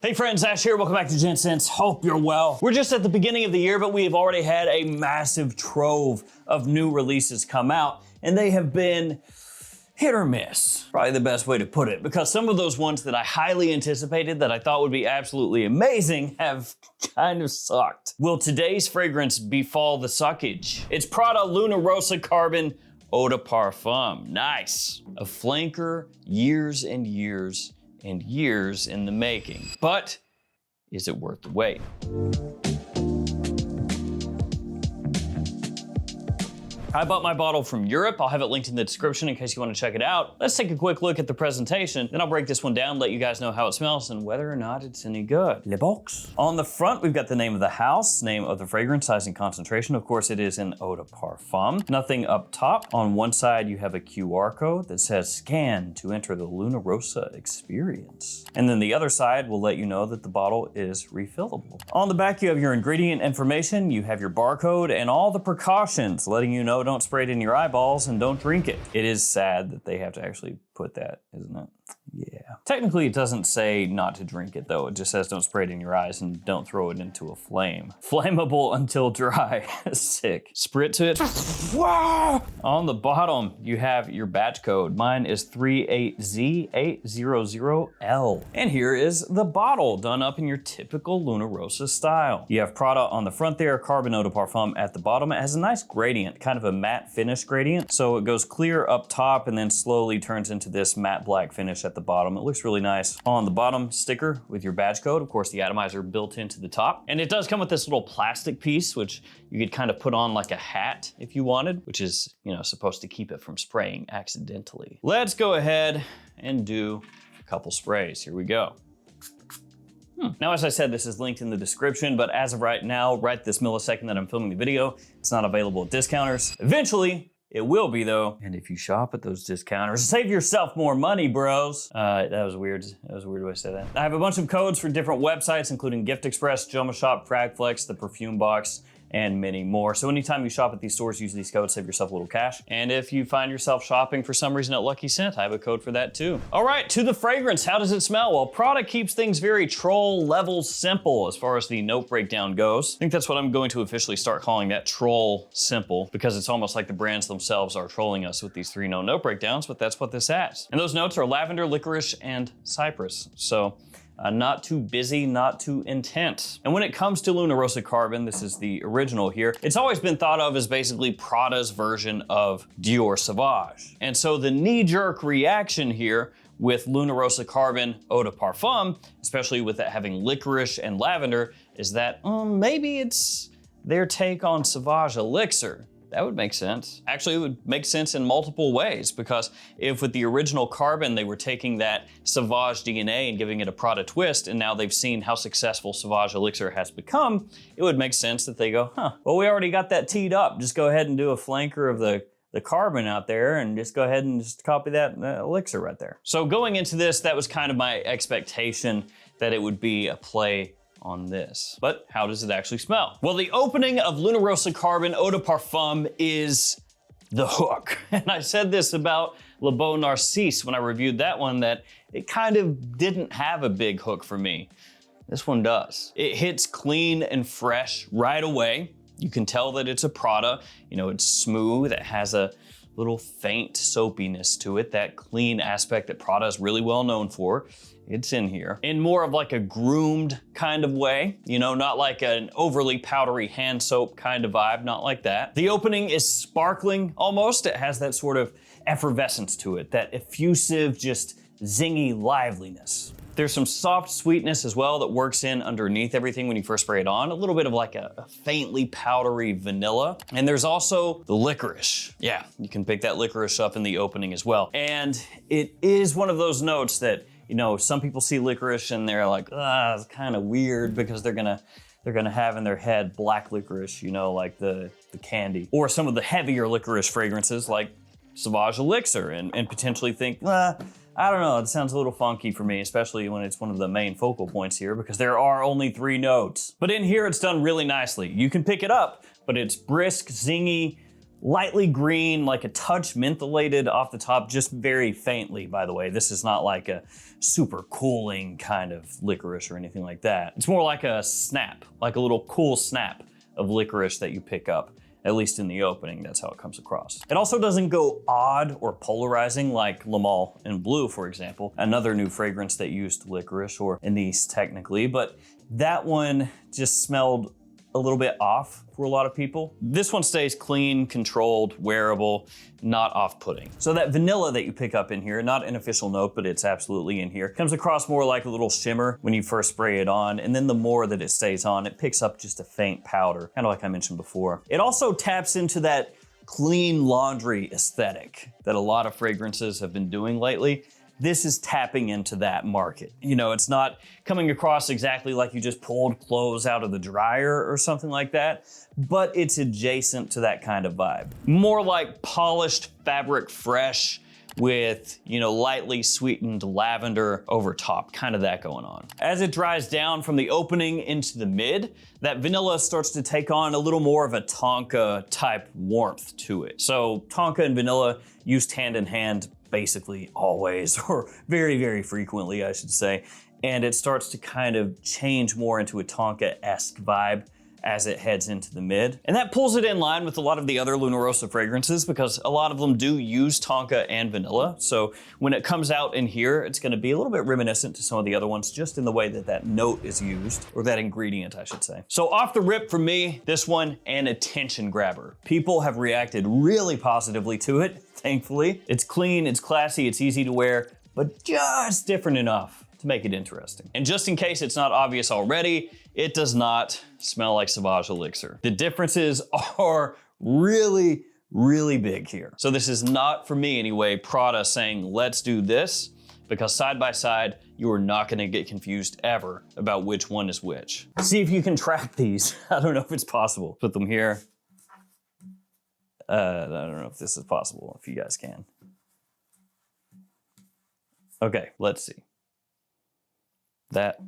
Hey friends, Ash here. Welcome back to Gents. Hope you're well. We're just at the beginning of the year, but we have already had a massive trove of new releases come out, and they have been hit or miss. Probably the best way to put it, because some of those ones that I highly anticipated that I thought would be absolutely amazing have kind of sucked. Will today's fragrance befall the suckage? It's Prada Luna Rossa Carbon Eau de Parfum. Nice. A flanker, years and years and years in the making. But is it worth the wait? I bought my bottle from Europe. I'll have it linked in the description in case you want to check it out. Let's take a quick look at the presentation, then I'll break this one down, let you guys know how it smells and whether or not it's any good. Le box. On the front, we've got the name of the house, name of the fragrance, size and concentration. Of course, it is an eau de parfum. Nothing up top. On one side, you have a QR code that says scan to enter the Luna Rossa experience. And then the other side will let you know that the bottle is refillable. On the back, you have your ingredient information, you have your barcode, and all the precautions letting you know don't spray it in your eyeballs and don't drink it. It is sad that they have to actually put that, isn't it? Yeah. Technically, it doesn't say not to drink it though. It just says don't spray it in your eyes and don't throw it into a flame. Flammable until dry. Sick. Spritz it. Wow! On the bottom, you have your batch code. Mine is 38Z800L. And here is the bottle done up in your typical Luna Rossa style. You have Prada on the front there, Carbon Eau de Parfum at the bottom. It has a nice gradient, kind of a matte finish gradient. So it goes clear up top and then slowly turns into this matte black finish at the bottom. It looks really nice. On the bottom, sticker with your badge code. Of course, the atomizer built into the top. And it does come with this little plastic piece, which you could kind of put on like a hat if you wanted, which is, you know, supposed to keep it from spraying accidentally. Let's go ahead and do a couple sprays. Here we go. Now, as I said, this is linked in the description, but as of right now, right this millisecond that I'm filming the video, it's not available at discounters. Eventually, it will be though. And if you shop at those discounters, save yourself more money, bros. That was weird. That was a weird way to say that. I have a bunch of codes for different websites, including Gift Express, JOMASHOP, Fragflex, the Perfume Box, and many more. So anytime you shop at these stores, use these codes, save yourself a little cash. And if you find yourself shopping for some reason at Lucky Scent, I have a code for that too. All right, to the fragrance, how does it smell? Well, Prada keeps things very troll level simple as far as the note breakdown goes. I think that's what I'm going to officially start calling that, troll simple, because it's almost like the brands themselves are trolling us with these 3 note breakdowns, but that's what this has. And those notes are lavender, licorice, and cypress. So not too busy, not too intense. And when it comes to Luna Rossa Carbon, this is the original here, it's always been thought of as basically Prada's version of Dior Sauvage. And so the knee-jerk reaction here with Luna Rossa Carbon Eau de Parfum, especially with it having licorice and lavender, is that maybe it's their take on Sauvage Elixir. That would make sense. Actually, it would make sense in multiple ways, because if with the original Carbon, they were taking that Sauvage DNA and giving it a Prada twist, and now they've seen how successful Sauvage Elixir has become, it would make sense that they go, well, we already got that teed up. Just go ahead and do a flanker of the Carbon out there and just go ahead and just copy that Elixir right there. So going into this, that was kind of my expectation that it would be a play on this. But how does it actually smell? Well, the opening of Luna Rossa Carbon Eau de Parfum is the hook. And I said this about Le Beau Narcisse when I reviewed that one, that it kind of didn't have a big hook for me. This one does. It hits clean and fresh right away. You can tell that it's a Prada. You know, it's smooth. It has a little faint soapiness to it, that clean aspect that Prada is really well known for. It's in here. In more of like a groomed kind of way, you know, not like an overly powdery hand soap kind of vibe, not like that. The opening is sparkling almost. It has that sort of effervescence to it, that effusive, just zingy liveliness. There's some soft sweetness as well that works in underneath everything when you first spray it on. A little bit of like a faintly powdery vanilla. And there's also the licorice. Yeah, you can pick that licorice up in the opening as well. And it is one of those notes that, you know, some people see licorice and they're like, it's kind of weird, because they're gonna have in their head black licorice, you know, like the candy. Or some of the heavier licorice fragrances like Sauvage Elixir, and potentially think, I don't know, it sounds a little funky for me, especially when it's one of the main focal points here, because there are only 3 notes. But in here, it's done really nicely. You can pick it up, but it's brisk, zingy, lightly green, like a touch mentholated off the top, just very faintly, by the way. This is not like a super cooling kind of licorice or anything like that. It's more like a snap, like a little cool snap of licorice that you pick up. At least in the opening, that's how it comes across. It also doesn't go odd or polarizing like Le Male in Blue, for example, another new fragrance that used licorice, or anise technically, but that one just smelled a little bit off for a lot of people. This one stays clean, controlled, wearable, not off-putting. So that vanilla that you pick up in here, not an official note, but it's absolutely in here, comes across more like a little shimmer when you first spray it on, and then the more that it stays on, it picks up just a faint powder, kind of like I mentioned before. It also taps into that clean laundry aesthetic that a lot of fragrances have been doing lately. This is tapping into that market. You know, it's not coming across exactly like you just pulled clothes out of the dryer or something like that, but it's adjacent to that kind of vibe. More like polished fabric fresh with, you know, lightly sweetened lavender over top, kind of that going on. As it dries down from the opening into the mid, that vanilla starts to take on a little more of a tonka type warmth to it. So tonka and vanilla used hand in hand basically always, or very, very frequently, I should say. And it starts to kind of change more into a tonka-esque vibe as it heads into the mid. And that pulls it in line with a lot of the other Luna Rossa fragrances, because a lot of them do use tonka and vanilla. So when it comes out in here, it's gonna be a little bit reminiscent to some of the other ones, just in the way that that note is used, or that ingredient, I should say. So off the rip for me, this one, an attention grabber. People have reacted really positively to it, thankfully. It's clean, it's classy, it's easy to wear, but just different enough to make it interesting. And just in case it's not obvious already, it does not smell like Sauvage Elixir. The differences are really, really big here. So this is not, for me anyway, Prada saying, let's do this, because side by side, you are not gonna get confused ever about which one is which. See if you can track these. I don't know if it's possible. Put them here. I don't know if this is possible, if you guys can. Okay, let's see. That,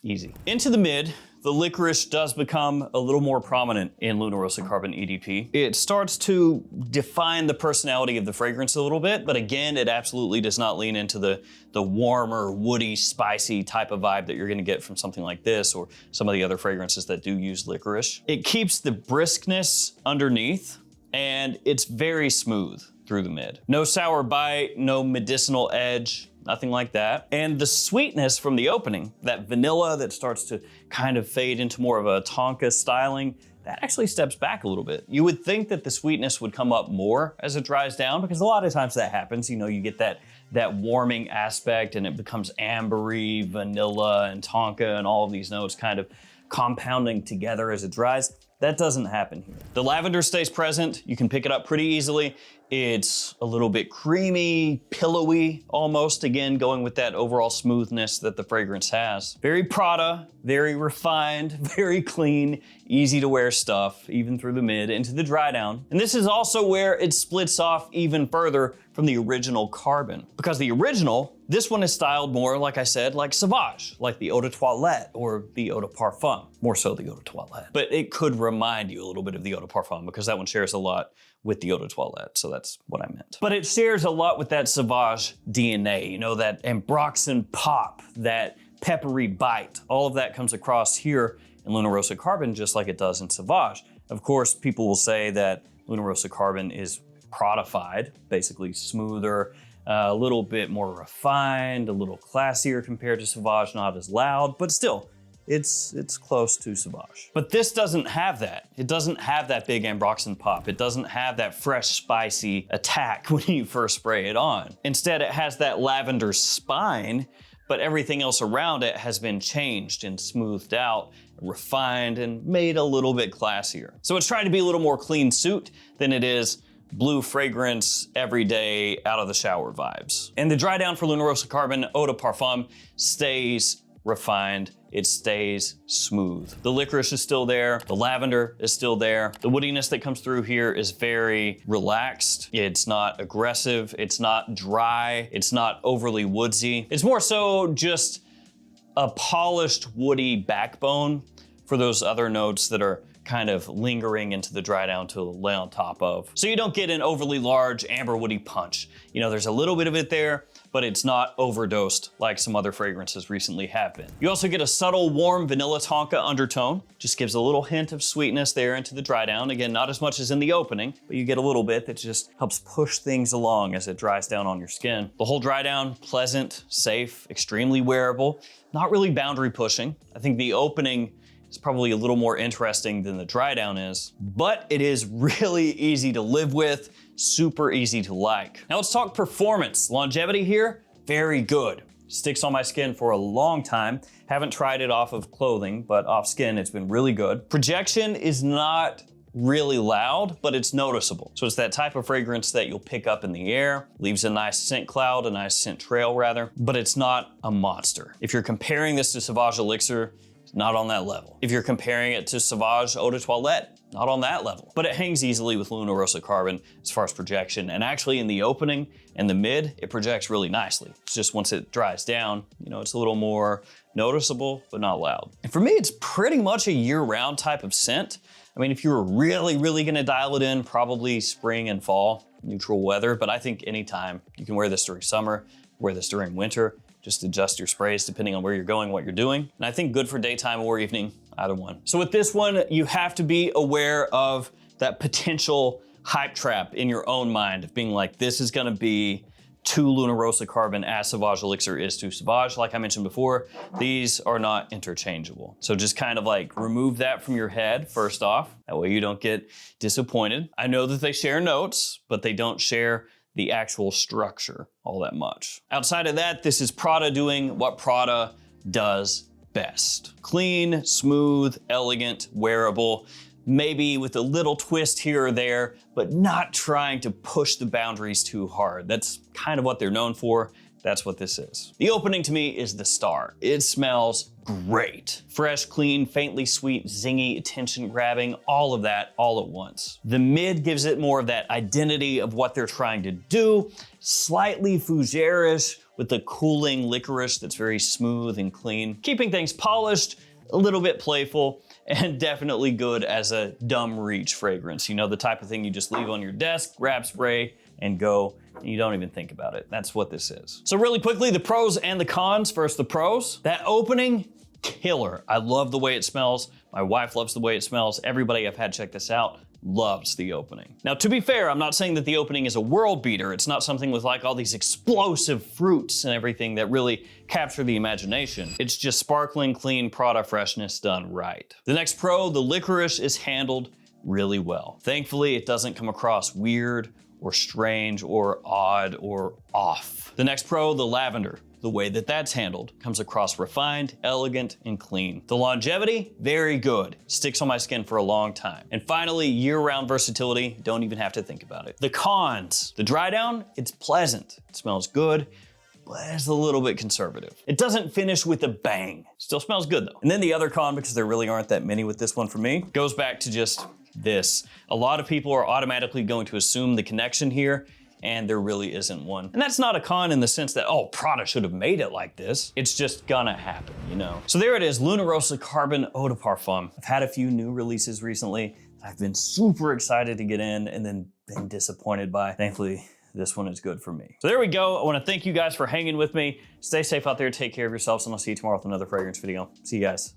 easy. Into the mid, the licorice does become a little more prominent in Luna Rossa Carbon EDP. It starts to define the personality of the fragrance a little bit, but again, it absolutely does not lean into the warmer, woody, spicy type of vibe that you're gonna get from something like this, or some of the other fragrances that do use licorice. It keeps the briskness underneath, and it's very smooth through the mid. No sour bite, no medicinal edge, nothing like that. And the sweetness from the opening, that vanilla that starts to kind of fade into more of a tonka styling, that actually steps back a little bit. You would think that the sweetness would come up more as it dries down, because a lot of times that happens. You know, you get that warming aspect and it becomes ambery, vanilla, and tonka, and all of these notes kind of compounding together as it dries. That doesn't happen here. The lavender stays present. You can pick it up pretty easily. It's a little bit creamy, pillowy almost, again, going with that overall smoothness that the fragrance has. Very Prada, very refined, very clean, easy to wear stuff, even through the mid into the dry down. And this is also where it splits off even further from the original Carbon. Because the original, this one is styled more, like I said, like Sauvage, like the Eau de Toilette or the Eau de Parfum, more so the Eau de Toilette. But it could remind you a little bit of the Eau de Parfum, because that one shares a lot with the Eau de Toilette, so that's what I meant. But it shares a lot with that Sauvage DNA, you know, that ambroxan pop, that peppery bite. All of that comes across here in Luna Rossa Carbon, just like it does in Sauvage. Of course, people will say that Luna Rossa Carbon is Prada-fied, basically smoother, a little bit more refined, a little classier compared to Sauvage, not as loud, but still, it's close to Sauvage. But this doesn't have that. It doesn't have that big ambroxan pop. It doesn't have that fresh, spicy attack when you first spray it on. Instead, it has that lavender spine, but everything else around it has been changed and smoothed out, refined, and made a little bit classier. So it's trying to be a little more clean suit than it is blue fragrance, everyday, out of the shower vibes. And the dry down for Luna Rossa Carbon Eau de Parfum stays refined, it stays smooth. The licorice is still there, the lavender is still there. The woodiness that comes through here is very relaxed. It's not aggressive, it's not dry, it's not overly woodsy. It's more so just a polished woody backbone for those other notes that are kind of lingering into the dry down to lay on top of. So you don't get an overly large amber woody punch. You know, there's a little bit of it there, but it's not overdosed like some other fragrances recently have been. You also get a subtle warm vanilla tonka undertone. Just gives a little hint of sweetness there into the dry down. Again, not as much as in the opening, but you get a little bit that just helps push things along as it dries down on your skin. The whole dry down, pleasant, safe, extremely wearable, not really boundary pushing. I think the opening is probably a little more interesting than the dry down is, but it is really easy to live with, super easy to like. Now let's talk performance. Longevity here, very good. Sticks on my skin for a long time. Haven't tried it off of clothing, but off skin, it's been really good. Projection is not really loud, but it's noticeable. So it's that type of fragrance that you'll pick up in the air, leaves a nice scent cloud, a nice scent trail rather, but it's not a monster. If you're comparing this to Sauvage Elixir, it's not on that level. If you're comparing it to Sauvage Eau de Toilette, not on that level. But it hangs easily with Luna Rossa Carbon as far as projection. And actually in the opening and the mid, it projects really nicely. It's just once it dries down, you know, it's a little more noticeable, but not loud. And for me, it's pretty much a year-round type of scent. I mean, if you were really gonna dial it in, probably spring and fall, neutral weather, but I think anytime. You can wear this during summer, wear this during winter, just adjust your sprays depending on where you're going, what you're doing. And I think good for daytime or evening, either one. So with this one, you have to be aware of that potential hype trap in your own mind of being like, this is gonna be to Luna Rossa Carbon as Sauvage Elixir is to Sauvage. Like I mentioned before, these are not interchangeable. So just kind of like remove that from your head first off. That way you don't get disappointed. I know that they share notes, but they don't share the actual structure all that much. Outside of that, this is Prada doing what Prada does best. Clean, smooth, elegant, wearable, maybe with a little twist here or there, but not trying to push the boundaries too hard. That's kind of what they're known for. That's what this is. The opening to me is the star. It smells great. Fresh, clean, faintly sweet, zingy, attention grabbing, all of that all at once. The mid gives it more of that identity of what they're trying to do, slightly fougere-ish with the cooling licorice that's very smooth and clean, keeping things polished, a little bit playful, and definitely good as a dumb reach fragrance. You know, the type of thing you just leave on your desk, grab spray, and go. You don't even think about it. That's what this is. So really quickly, the pros and the cons. First, the pros. That opening, killer. I love the way it smells. My wife loves the way it smells. Everybody I've had check this out loves the opening. Now, to be fair, I'm not saying that the opening is a world beater. It's not something with like all these explosive fruits and everything that really capture the imagination. It's just sparkling, clean Prada freshness done right. The next pro, the licorice is handled really well. Thankfully, it doesn't come across weird or strange or odd or off. The next pro, the lavender. The way that that's handled comes across refined, elegant, and clean. The longevity, very good. Sticks on my skin for a long time. And finally, year-round versatility, don't even have to think about it. The cons, the dry down, it's pleasant. It smells good, but it's a little bit conservative. It doesn't finish with a bang. Still smells good though. And then the other con, because there really aren't that many with this one for me, goes back to just this. A lot of people are automatically going to assume the connection here, and there really isn't one. And that's not a con in the sense that, oh, Prada should have made it like this. It's just gonna happen, you know? So there it is, Luna Rossa Carbon Eau de Parfum. I've had a few new releases recently. I've been super excited to get in and then been disappointed by. Thankfully, this one is good for me. So there we go. I wanna thank you guys for hanging with me. Stay safe out there, take care of yourselves, and I'll see you tomorrow with another fragrance video. See you guys.